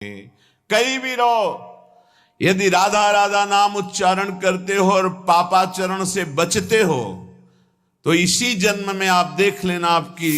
कहीं भी रहो, यदि राधा राधा नाम उच्चारण करते हो और पापाचरण से बचते हो तो इसी जन्म में आप देख लेना आपकी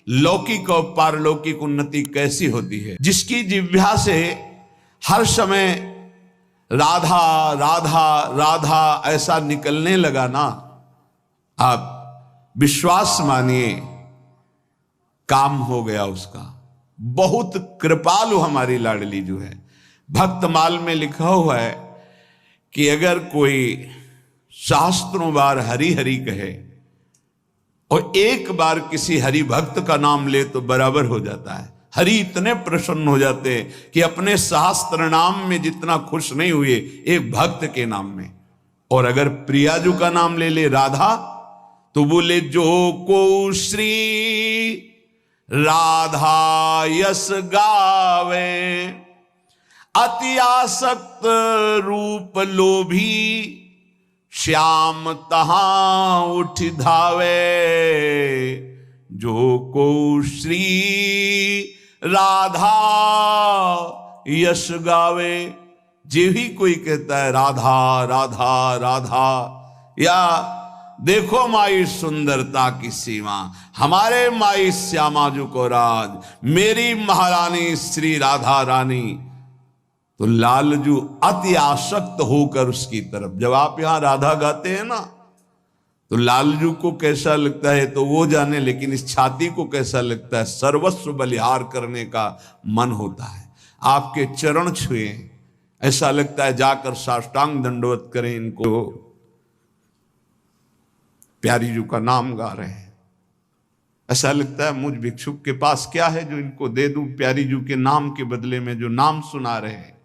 लौकिक और पारलौकिक उन्नति कैसी होती है। जिसकी जिह्वा से हर समय राधा राधा राधा ऐसा निकलने लगा ना, आप विश्वास मानिए काम हो गया उसका। बहुत कृपालु हमारी लाडली जो है। भक्तमाल में लिखा हुआ है कि अगर कोई शास्त्रों बार हरि हरि कहे और एक बार किसी हरि भक्त का नाम ले तो बराबर हो जाता है। हरि इतने प्रसन्न हो जाते हैं कि अपने शास्त्र नाम में जितना खुश नहीं हुए एक भक्त के नाम में। और अगर प्रियाजू का नाम ले ले राधा तो बोले जो को श्री राधा यस गावे, अति आसक्त रूप लोभी श्याम तहां उठ धावे। जो को श्री राधा यश गावे, जे ही कोई कहता है राधा राधा राधा, या देखो माई सुंदरता की सीमा, हमारे माई श्यामाजू को राज, मेरी महारानी श्री राधा रानी, तो लालजू अति आसक्त होकर उसकी तरफ। जब आप यहां राधा गाते हैं ना तो लालजू को कैसा लगता है तो वो जाने, लेकिन इस छाती को कैसा लगता है, सर्वस्व बलिहार करने का मन होता है। आपके चरण छुए, ऐसा लगता है जाकर साष्टांग दंडवत करें इनको। प्यारी जू का नाम गा रहे हैं, ऐसा लगता है मुझ भिक्षुक के पास क्या है जो इनको दे दूं। प्यारी जू के नाम के बदले में जो नाम सुना रहे हैं,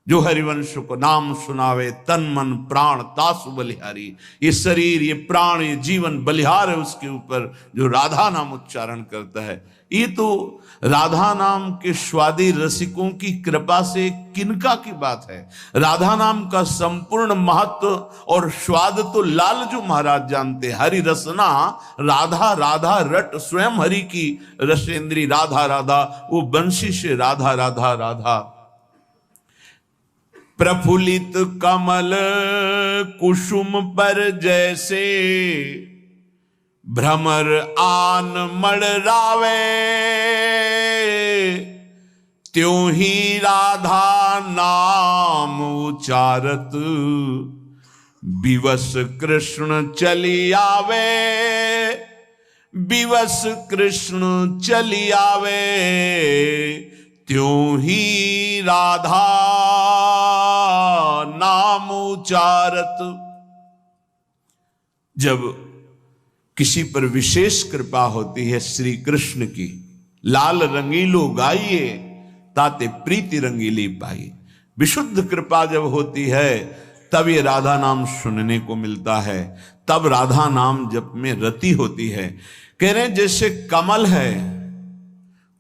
जो हरिवंश को नाम सुनावे तन मन प्राण तासु बलिहारी। ये शरीर, ये प्राण, ये जीवन बलिहार है उसके ऊपर जो राधा नाम उच्चारण करता है। ये तो राधा नाम के स्वादी रसिकों की कृपा से किनका की बात है। राधा नाम का संपूर्ण महत्व और स्वाद तो लालजू महाराज जानते। हरि रसना राधा राधा रट, स्वयं हरि की रसेंद्री राधा राधा, वो बंशी से राधा राधा राधा। प्रफुल्लित कमल कुसुम पर जैसे भ्रमर आन मड़रावे, त्यों ही राधा नाम उचारत विवश कृष्ण चली आवे। विवश कृष्ण चली आवे, त्यों ही राधा नाम उचारत। जब किसी पर विशेष कृपा होती है श्री कृष्ण की, लाल रंगीलो गाइए ताते प्रीति रंगीली पाई। विशुद्ध कृपा जब होती है तब ये राधा नाम सुनने को मिलता है, तब राधा नाम जप में रति होती है। कह रहे जैसे कमल है,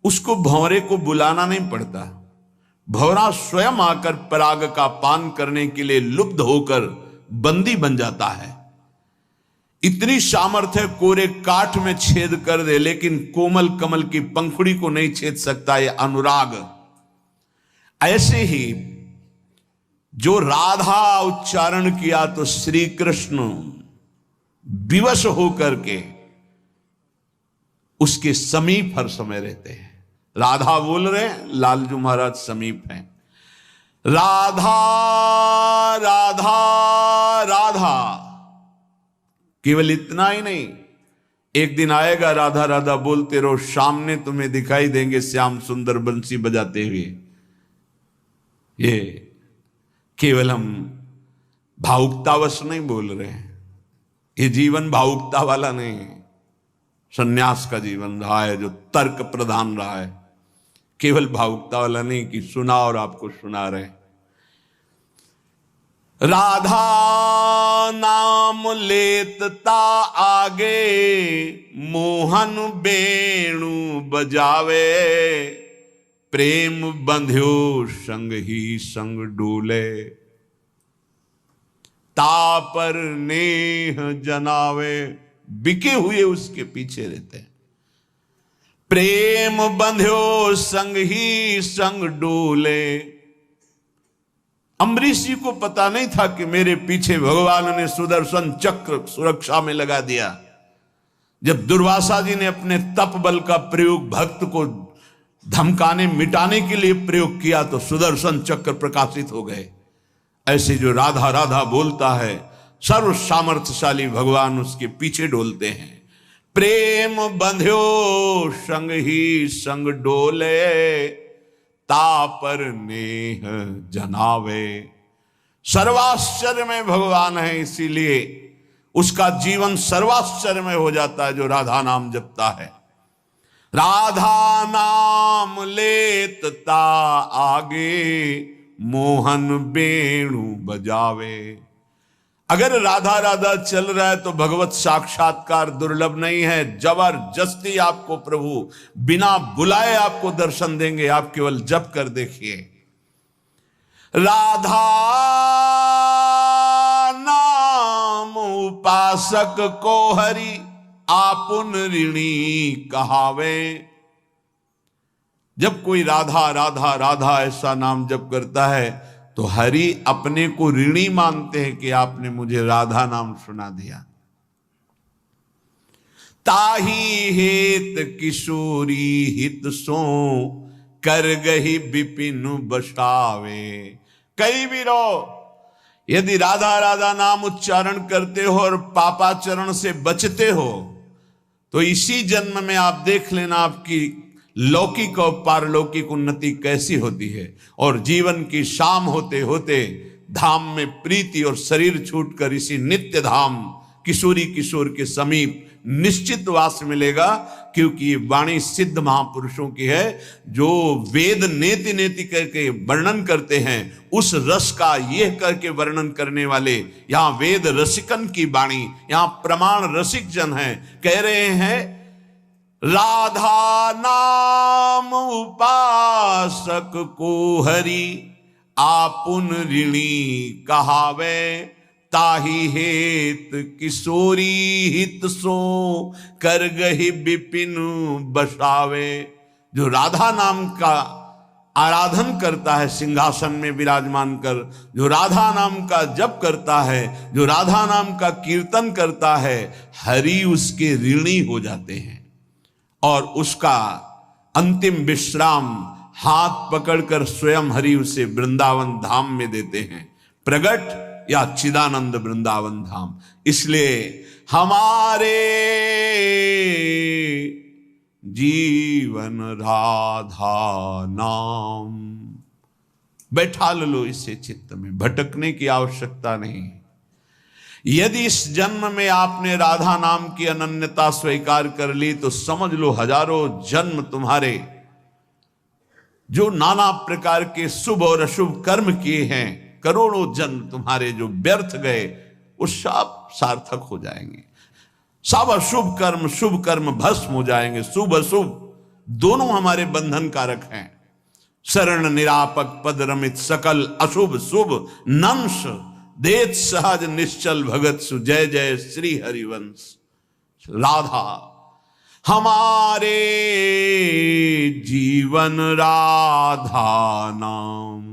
उसको भंवरे को बुलाना नहीं पड़ता, भंवरा स्वयं आकर पराग का पान करने के लिए लुब्ध होकर बंदी बन जाता है। इतनी सामर्थ्य कोरे काठ में छेद कर दे, लेकिन कोमल कमल की पंखुड़ी को नहीं छेद सकता ये अनुराग। ऐसे ही जो राधा उच्चारण किया तो श्री कृष्ण विवश होकर के उसके समीप हर समय रहते हैं। राधा बोल रहे हैं, लालजू महाराज समीप हैं। राधा राधा राधा, केवल इतना ही नहीं, एक दिन आएगा राधा राधा बोलते रहो, सामने तुम्हें दिखाई देंगे श्याम सुंदर बंसी बजाते हुए। ये केवल हम भावुकतावश नहीं बोल रहे हैं, ये जीवन भावुकता वाला नहीं है, सन्यास का जीवन रहा है जो तर्क प्रधान रहा है। केवल भावुकता वाला नहीं कि सुना और आपको सुना रहे। राधा नाम लेतता आगे, मोहन बेणु बजावे। प्रेम बंध्यो संग ही संग डोले, तापर नेह जनावे। बिके हुए उसके पीछे रहते हैं। प्रेम बंध्यो संग ही संग डोले। अम्बरीश जी को पता नहीं था कि मेरे पीछे भगवान ने सुदर्शन चक्र सुरक्षा में लगा दिया। जब दुर्वासा जी ने अपने तप बल का प्रयोग भक्त को धमकाने मिटाने के लिए प्रयोग किया तो सुदर्शन चक्र प्रकाशित हो गए। ऐसे जो राधा राधा बोलता है सर्व सामर्थ्यशाली भगवान उसके पीछे डोलते हैं। प्रेम बंध्यो संग ही संग डोले, तापर नेह जनावे। सर्वाश्चर्य में भगवान है, इसीलिए उसका जीवन सर्वाश्चर्य में हो जाता है जो राधा नाम जपता है। राधा नाम लेता आगे, मोहन वेणु बजावे। अगर राधा राधा चल रहा है तो भगवत साक्षात्कार दुर्लभ नहीं है। जबरदस्ती आपको प्रभु बिना बुलाए आपको दर्शन देंगे। आप केवल जप कर देखिए। राधा नाम उपासक को हरि, आपुन ऋणी कहावे। जब कोई राधा राधा राधा ऐसा नाम जप करता है तो हरि अपने को ऋणी मानते हैं कि आपने मुझे राधा नाम सुना दिया। ताही हेत किशोरी हित सो, कर गही विपिन बसावे। कई भी रहो, यदि राधा राधा नाम उच्चारण करते हो और पापाचरण से बचते हो तो इसी जन्म में आप देख लेना आपकी लौकिक और पारलौकिक उन्नति कैसी होती है। और जीवन की शाम होते होते धाम में प्रीति और शरीर छूटकर इसी नित्य धाम किशोरी किशोर के समीप निश्चित वास मिलेगा। क्योंकि ये वाणी सिद्ध महापुरुषों की है जो वेद नेति नेति करके वर्णन करते हैं। उस रस का यह करके वर्णन करने वाले यहां वेद रसिकन की वाणी, यहां प्रमाण रसिक जन हैं। कह रहे हैं राधा नाम उपासक को हरि, आपुन ऋणी कहावे। ताही हेत किशोरी हित सो, कर गही विपिन बसावे। जो राधा नाम का आराधन करता है सिंहासन में विराजमान कर, जो राधा नाम का जप करता है, जो राधा नाम का कीर्तन करता है, हरि उसके ऋणी हो जाते हैं और उसका अंतिम विश्राम हाथ पकड़कर स्वयं हरि उसे वृंदावन धाम में देते हैं, प्रगट या चिदानंद वृंदावन धाम। इसलिए हमारे जीवन राधा नाम, बैठा लो इसे चित्त में, भटकने की आवश्यकता नहीं। यदि इस जन्म में आपने राधा नाम की अनन्यता स्वीकार कर ली तो समझ लो हजारों जन्म तुम्हारे जो नाना प्रकार के शुभ और अशुभ कर्म किए हैं, करोड़ों जन्म तुम्हारे जो व्यर्थ गए, वो सब सार्थक हो जाएंगे। सब अशुभ कर्म शुभ कर्म भस्म हो जाएंगे। शुभ अशुभ दोनों हमारे बंधन कारक हैं। शरण निरापक पद रमित सकल अशुभ शुभ नंश, देत सहज निश्चल भगत सु, जय जय श्री हरिवंश। राधा हमारे जीवन राधा नाम,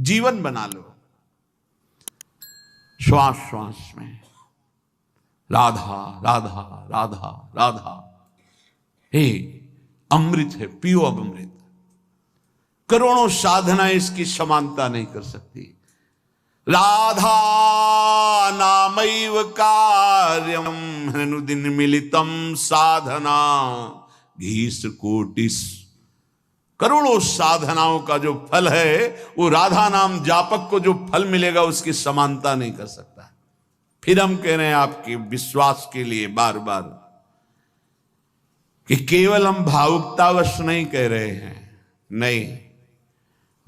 जीवन बना लो श्वास श्वास में राधा राधा राधा राधा। हे अमृत है, पियो अब अमृत। करोड़ों साधना इसकी समानता नहीं कर सकती। राधा नामैव कार्यम हनुदिन मिलितम साधना घीस कोटिस। करोड़ों साधनाओं का जो फल है वो राधा नाम जापक को जो फल मिलेगा उसकी समानता नहीं कर सकता। फिर हम कह रहे हैं आपके विश्वास के लिए बार बार कि केवल हम भावुकतावश नहीं कह रहे हैं, नहीं,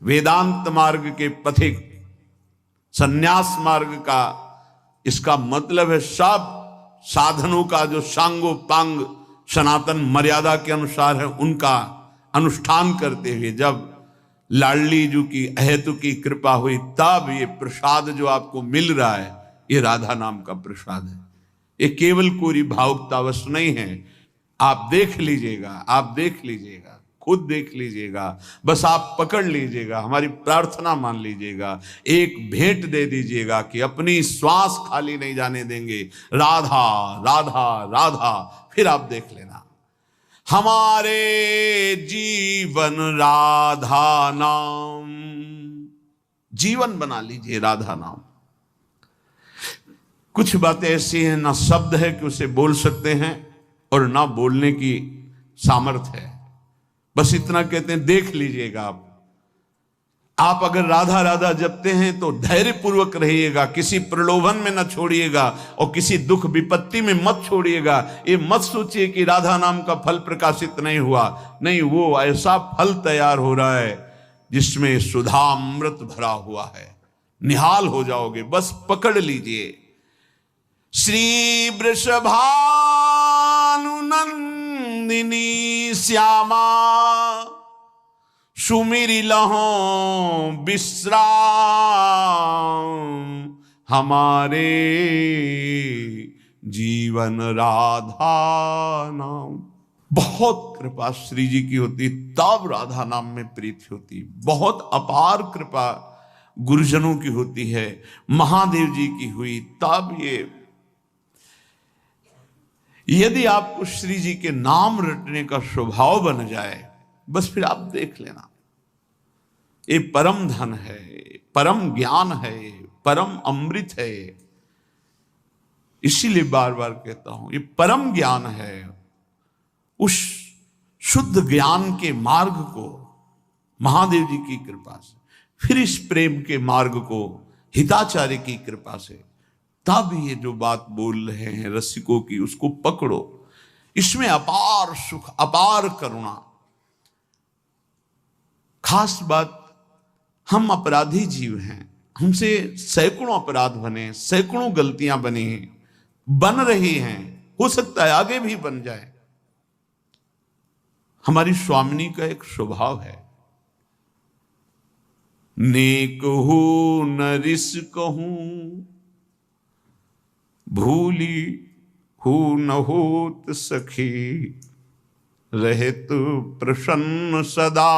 वेदांत मार्ग के पथिक, संन्यास मार्ग का इसका मतलब है सब साधनों का जो सांगो पांग सनातन मर्यादा के अनुसार है उनका अनुष्ठान करते हुए जब लाडली जी की अहेतु की कृपा हुई तब ये प्रसाद जो आपको मिल रहा है ये राधा नाम का प्रसाद है। ये केवल कोई भावुकतावश नहीं है। आप देख लीजिएगा, आप देख लीजिएगा, खुद देख लीजिएगा, बस आप पकड़ लीजिएगा, हमारी प्रार्थना मान लीजिएगा, एक भेंट दे दीजिएगा कि अपनी श्वास खाली नहीं जाने देंगे, राधा राधा राधा। फिर आप देख लेना, हमारे जीवन राधा नाम, जीवन बना लीजिए राधा नाम। कुछ बातें ऐसी हैं, ना शब्द है कि उसे बोल सकते हैं और ना बोलने की सामर्थ्य है, बस इतना कहते हैं देख लीजिएगा। आप अगर राधा राधा जपते हैं तो धैर्य पूर्वक रहिएगा, किसी प्रलोभन में न छोड़िएगा और किसी दुख विपत्ति में मत छोड़िएगा। ये मत सोचिए कि राधा नाम का फल प्रकाशित नहीं हुआ, नहीं, वो ऐसा फल तैयार हो रहा है जिसमें सुधामृत भरा हुआ है, निहाल हो जाओगे, बस पकड़ लीजिए। श्री वृषभानुनंदिनी श्यामा सुमिरि लहों विश्राम, हमारे जीवन राधा नाम। बहुत कृपा श्री जी की होती तब राधा नाम में प्रीति होती, बहुत अपार कृपा गुरुजनों की होती है, महादेव जी की हुई तब ये। यदि आपको श्री जी के नाम रटने का स्वभाव बन जाए, बस फिर आप देख लेना, ये परम धन है, परम ज्ञान है, परम अमृत है। इसीलिए बार बार कहता हूं, ये परम ज्ञान है। उस शुद्ध ज्ञान के मार्ग को महादेव जी की कृपा से, फिर इस प्रेम के मार्ग को हिताचार्य की कृपा से, तब ये जो बात बोल रहे हैं रसिकों की, उसको पकड़ो। इसमें अपार सुख, अपार करुणा। खास बात, हम अपराधी जीव हैं, हमसे सैकड़ों अपराध बने, सैकड़ों गलतियां बनी हैं, बन रही हैं, हो सकता है आगे भी बन जाए। हमारी स्वामिनी का एक स्वभाव है, नेक हो न रिस कहूं, भूली हो न होत सखी, रहे तो प्रसन्न सदा,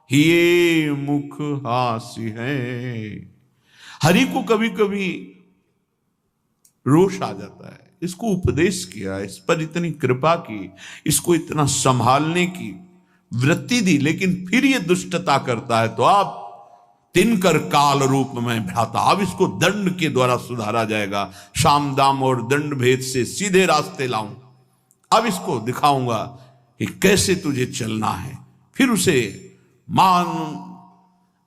ये मुख हास्य है। हरि को कभी कभी रोष आ जाता है, इसको उपदेश किया, इस पर इतनी कृपा की, इसको इतना संभालने की वृत्ति दी, लेकिन फिर ये दुष्टता करता है तो आप तिनकर काल रूप में भ्राता, अब इसको दंड के द्वारा सुधारा जाएगा। शाम दाम और दंड भेद से सीधे रास्ते लाऊं, अब इसको दिखाऊंगा कि कैसे तुझे चलना है। फिर उसे मान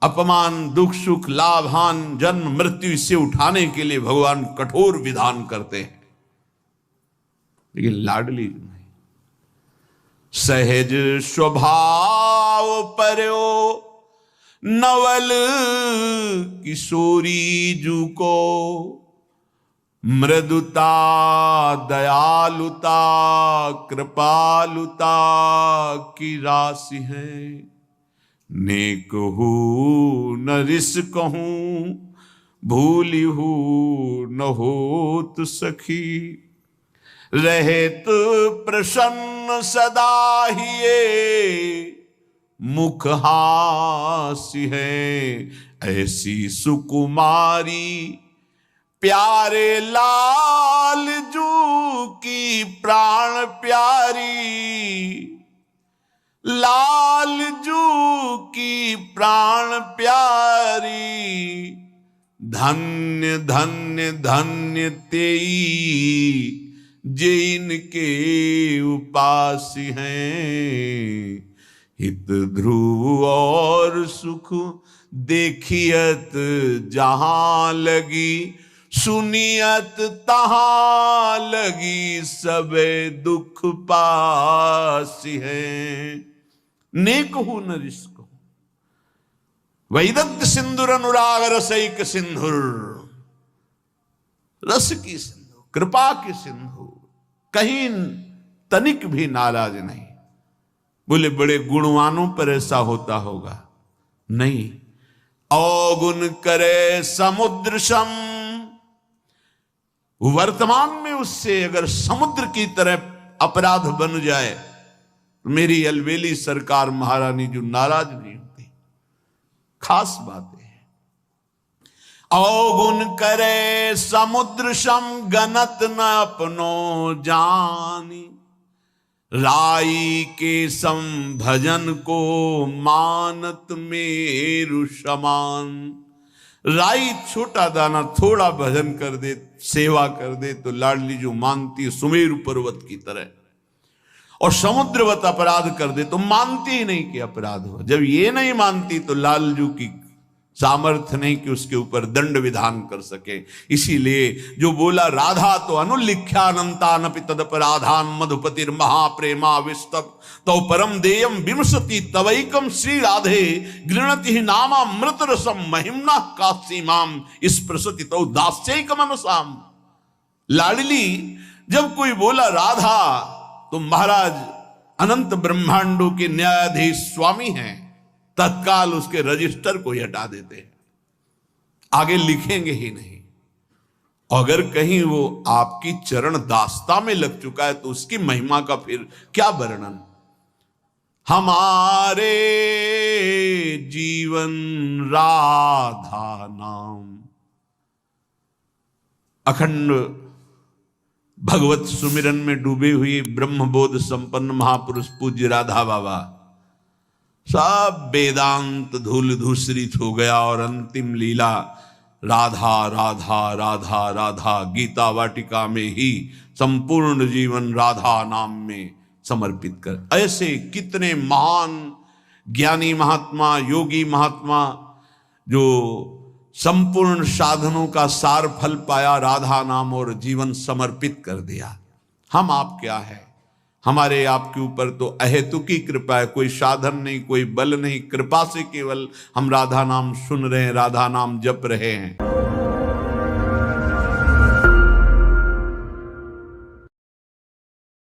अपमान, दुख सुख, लाभ हान, जन्म मृत्यु, इससे उठाने के लिए भगवान कठोर विधान करते हैं, लेकिन लाडली नहीं। सहज स्वभाव पर्यो नवल किशोरी जू को, मृदुता दयालुता कृपालुता की राशि है। नेक हूं न रिस कहूं, भूली हूं न होत सखी, रहेत प्रसन्न सदा हिये, मुख हास्य है। ऐसी सुकुमारी प्यारे लाल जू की प्राण प्यारी, लाल जू की प्राण प्यारी, धन्य धन्य धन्य तेई जैन के उपासी हैं। हित ध्रुव और सुख देखियत जहां लगी, सुनियत तहां लगी, सबे दुख पासी है। नेक हूं न रिस कहूं, वैदग्ध सिंधुर अनुराग रसैक सिंधुर, रस की सिंधु, कृपा की सिंधु, कहीं तनिक भी नाराज नहीं। बोले बड़े गुणवानों पर ऐसा होता होगा, नहीं। अवगुण करे समुद्र सम, वर्तमान में उससे अगर समुद्र की तरह अपराध बन जाए, मेरी अलवेली सरकार महारानी जो नाराज नहीं होती। खास बात है। अवगुण करे समुद्र सम गनत न अपनो जानी, राई के सम भजन को मानत मेरु समान। राई छोटा दाना थोड़ा भजन कर दे, सेवा कर दे तो लाडली जो मानती है सुमेरु पर्वत की तरह, और समुद्रवत अपराध कर दे तो मानती ही नहीं कि अपराध हो। जब ये नहीं मानती तो लालजू की सामर्थ्य नहीं कि उसके ऊपर दंड विधान कर सके। इसीलिए जो बोला राधा तो अनुलिख्यानंतानपि तदपराधान मधुपतिर महाप्रेमा विस्तप तो परम देयम विमसति तवैकम श्री राधे गृणति नामा मृत रसम महिमना कासीमाम इस प्रसति तो दास्यैकम अनुसाम। लाडली जब कोई बोला राधा तो महाराज अनंत ब्रह्मांडों के न्यायाधीश स्वामी हैं, तत्काल उसके रजिस्टर को ही हटा देते हैं, आगे लिखेंगे ही नहीं। अगर कहीं वो आपकी चरण दास्ता में लग चुका है तो उसकी महिमा का फिर क्या वर्णन। हमारे जीवन राधा नाम। अखंड भगवत सुमिरन में डूबे हुए ब्रह्मबोध संपन्न महापुरुष पूज्य राधा बाबा सब वेदांत धूल धूसरित हो गया और अंतिम लीला राधा राधा राधा राधा गीता वाटिका में ही संपूर्ण जीवन राधा नाम में समर्पित कर। ऐसे कितने महान ज्ञानी महात्मा योगी महात्मा जो संपूर्ण साधनों का सार फल पाया, राधा नाम और जीवन समर्पित कर दिया। हम आप क्या है, हमारे आपके ऊपर तो अहेतुकी कृपा है, कोई साधन नहीं, कोई बल नहीं, कृपा से केवल हम राधा नाम सुन रहे हैं, राधा नाम जप रहे हैं।